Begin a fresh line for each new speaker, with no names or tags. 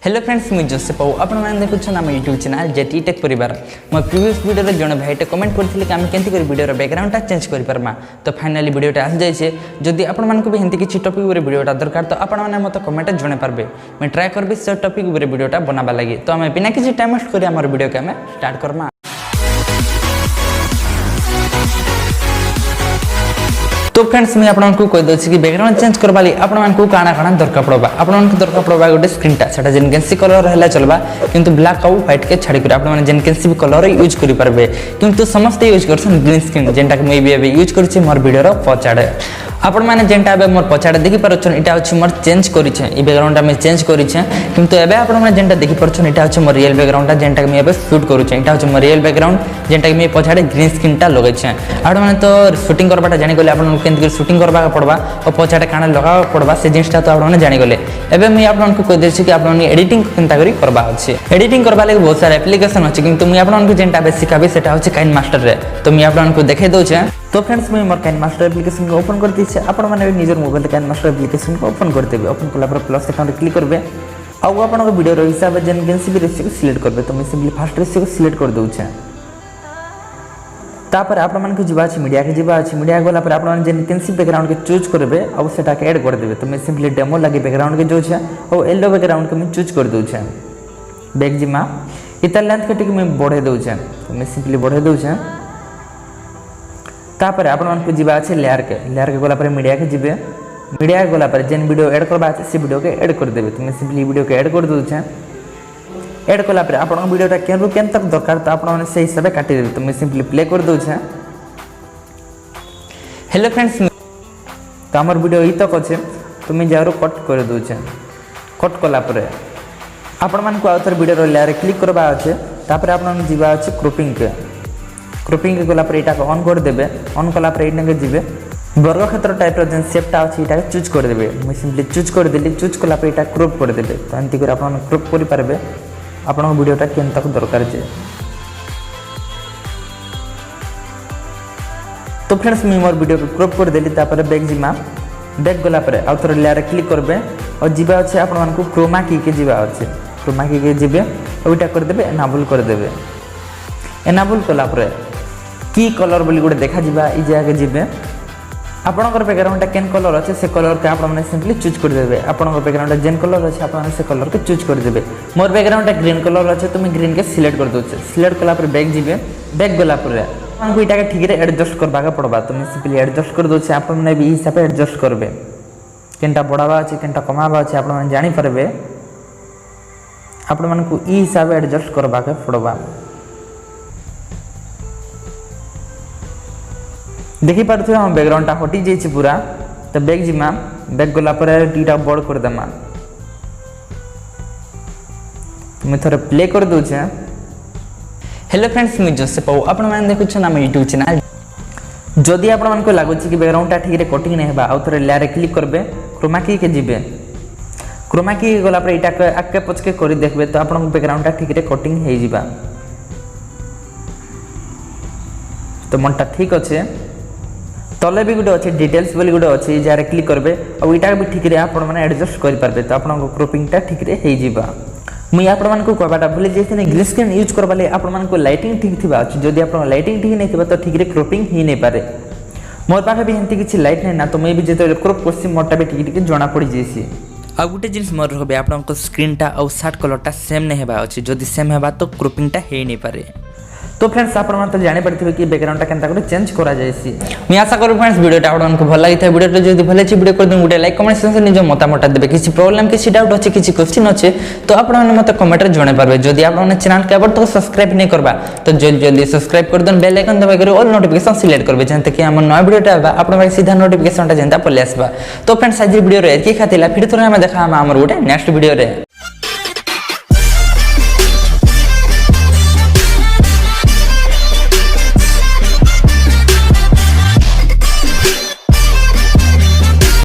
Hello friends मुझे Joseph आपण मैंने देखुन आम यूट्यूब चैनल जेटी टेक परिवार मो प्रीवियस वीडियो रे जने भाईटे कमेंट करथिले कि आम केंति कर वीडियो रे बैकग्राउंडटा चेंज करि परमा तो फाइनली वीडियोटा आस जाय छे जदि आपण मानको भी हेंति किछि टॉपिक रे वीडियोटा दरकार तो आपण माने मते कमेंट जणे पारबे मैं ट्राई करबे से टॉपिक रे वीडियोटा बनाबा लागि तो आम बिना किछि टाइम वेस्ट करी हमर वीडियो के आम स्टार्ट करमा। तो फ्रेंड्स मैं आपको कह दूसरी कि बैकग्राउंड चेंज करवा आपको काଣା काଣା दरकार पड़वा आपको दरकार पड़वा गोटे स्क्रीनटा से जेन केंसी कलर है चलवा किंतु ब्लैक आउ व्हाइट के छाड़ी कर जेन केंसी भी कलर यूज करेंगे किंतु समस्ते यूज कर ग्रीन स्क्रीन जेनटा मुझे भी यूज कर मोर वीडियो पछाड़े आपण मैंने जेनटा मोर पछाड़े देखी पार्छन इटा अछि मोर चेंज करिछे ई बैकग्राउंड में चेंज करिछे किंतु एबे आपण मैंने जेनटा देखी पार्छन इटा अछि मोर रियल बैकग्राउंड जेनटा मैं एबे शूट करूछे इटा अछि मोर रियल बैकग्राउंड जेनटा मैं पछाड़े ग्रीन स्क्रीनटा लगैछे आपण मैंने तो शूटिंग करबाटा जानि गले आपण केंति शूटिंग करबा पड़वा और पछाड़े काना लगा पड़वा से जिनटा तो आपण जानि गले एबे मैं आपनको कह देछि कि आपण एडिटिंग केनता करी करबा अछि एडिटिंग करबा लागि बहुत सारा एप्लीकेशन अछि किंतु मैं आपनको जेनटा बे सिखाबे सेटा अछि काइनमास्टर रे तो मैं आपनको देखाइ दउछे। तो फ्रेंड्स मैं मोर काइनमास्टर एप्लीकेशन को ओपन कर दीछे आपण माने निजर मोबाइल काइनमास्टर एप्लीकेशन को ओपन कर देबे ओपन कला पर प्लस आइकन क्लिक करबे आ आपण को वीडियो रो हिसाब जेन केंसी भी रेशियो को सिलेक्ट करबे तो मैं सिंपली फर्स्ट रेशियो को सिलेक्ट कर दउछे तापर आपण मान के जीवा अछि मीडिया गोला पर आपण जेन केंसी बैकग्राउंड के चूज करबे आ सेटा के ऐड कर देबे तो मैं सिंपली डेमो लागि बैकग्राउंड के जो छै और येलो बैकग्राउंड के मैं चूज कर दउछे बैक जिमा इता लेंथ के टिक मैं बढ़े दउछे तो मैं सिंपली बढ़े दउछे तापर आपण मान के जीवा अछि लेयर के गोला पर मीडिया के जीवे मीडिया के गोला पर जेन वीडियो ऐड करबा अछि से वीडियो के ऐड कर देबे तो मैं सिंपली वीडियो के ऐड कर दउछे ऐड कला पर आपण वीडियोटा केन केन तक दरकार तो आपण से हिसाब काटि देबे तो मैं सिंपली प्ले कर दउछे। हेलो फ्रेंड्स तो हमर वीडियो ई तक अछि तो मैं जारो कट कर दउछे कट कला पर आपण मान को आउथर वीडियो रो लेयर क्लिक करबा अछि तापर आपण जीवा अछि क्रॉपिंग के गला पर एटा को ऑन कर देबे ऑन कला पर एटा के जीवे वर्ग क्षेत्र टाइप रो जेन शेपटा अछि एटा के चूज कर देबे मैं सिंपली चूज कर देली चूज कला पर एटा क्रॉप कर देबे तो अंति कर आपण क्रॉप करि पारबे आपण वीडियोटा केन तक दरकार जे। तो फ्रेंड्स मैं मोर वीडियो को क्रॉप कर देली तापर बैक जिमा बैक गला पर आउथर लेयर क्लिक करबे और जीवा अछि आपण मान को क्रोमा की के जीवा अछि क्रोमा की के जीवे ओइटा कर देबे एनाबल कर देबे एनाबल कला पर की कलर बोली गोटे देखा जीवा ई जगह जीवे आपणकर बैकग्राउंड केन कलर अच्छे से कलर के आप सिंपली चूज कर देबे आपन बैकग्राउंड जेन कलर अच्छे आप से कलर के चूज कर देबे मोर बैकग्राउंड ग्रीन कलर अच्छे तो मैं ग्रीन के सिलेक्ट कर दूचे सिलेक्ट कला पर बैक जीवे बैक गला पर आपको इटा के ठीक रे एडजस्ट करबा के पड़बा तो मैं सिंपली एडजस्ट कर दूचे आप भी हिसाब से एडजस्ट करबे केनटा बढ़ावा अच्छे केनटा कमावा अच्छे आप जानि पारबे आपण मानकु ई हिसाब से एडजस्ट करबा के पड़बा देखि पारथि हम बैकग्राउंडटा हटि जाइछि पूरा तो बैक जिमा बैक गला पर टीटा बड़ कर दमा मैं थोड़ा प्ले कर दूछे। हेलो फ्रेंड्स मैं जोसेफ आपण माने देखुछन हम यूट्यूब चैनल जदि आपण मान को लागुछि कि बैकग्राउंडटा ठीक रे कटिंग नै हेबा आ थोड़ा लेयर क्लिक करबे क्रोमा की के जिबे क्रोमा की गला पर एटा के आके पछके करि देखबे तो आपण बैकग्राउंडटा ठीक रे कटिंग हे जिबा तो मनटा ठीक अछि तले भी गोटे अच्छे डिटेल्स बोली गोटे अच्छे जहाँ क्लिक करेंगे और यहाँ भी ठीक है आप एडजस्ट करेंगे तो आप क्रॉपिंगटा ठीक है हो मुझे आपको कहवाटा भूली जाइए ग्रीन स्क्रीन यूज करवा आपको लाइटिंग ठीक थी अच्छे जदि आप लाइटिंग ठीक नहीं तो ठीक है क्रॉपिंग ही नहीं पारे मोर पाखे भी एमती किसी लाइट नहीं ना तो मुझे भी जो क्रॉप कर मोरटा भी ठीक जना पड़ जाइए आ गोटे जिन मोर रही आप स्क्रीनटा और शार्ट कलरटा सेम नहीं है अच्छे जदि सेम है तो क्रॉपिंगटा हो नहीं पारे। तो फ्रेंड्स आप जानी पारे कि बैकग्राउंडटा केनता करे चेंज करा जायसी मैं आशा करूँ फ्रेंड्स वीडियोटा आपको भल लगी था वीडियो जो भले वीडियो कर दूँ गोटे लाइक कमेंट सेक्शन निज मतामत देवे किसी प्रॉब्लम किसी डाउट अच्छे किसी क्वेश्चन अच्छे तो आपने मत कमेंट रे जणे पारबे जदि आपने चैनल के अब तक सब्सक्राइब नहीं करबा तो जल्दी जल्दी सब्सक्राइब कर देन बेल आइकन दबा कर ऑल नोटिफिकेशन सिलेक्ट करबे जंते कि हम नया वीडियोटा आबा आपन भाई सीधा नोटिफिकेशनटा जंता पले आसबा। तो फ्रेंड्स आज वीडियो रे एकी खातिला फिर थोड़ा हम देखा हम गोटे नेक्स्ट वीडियो रे।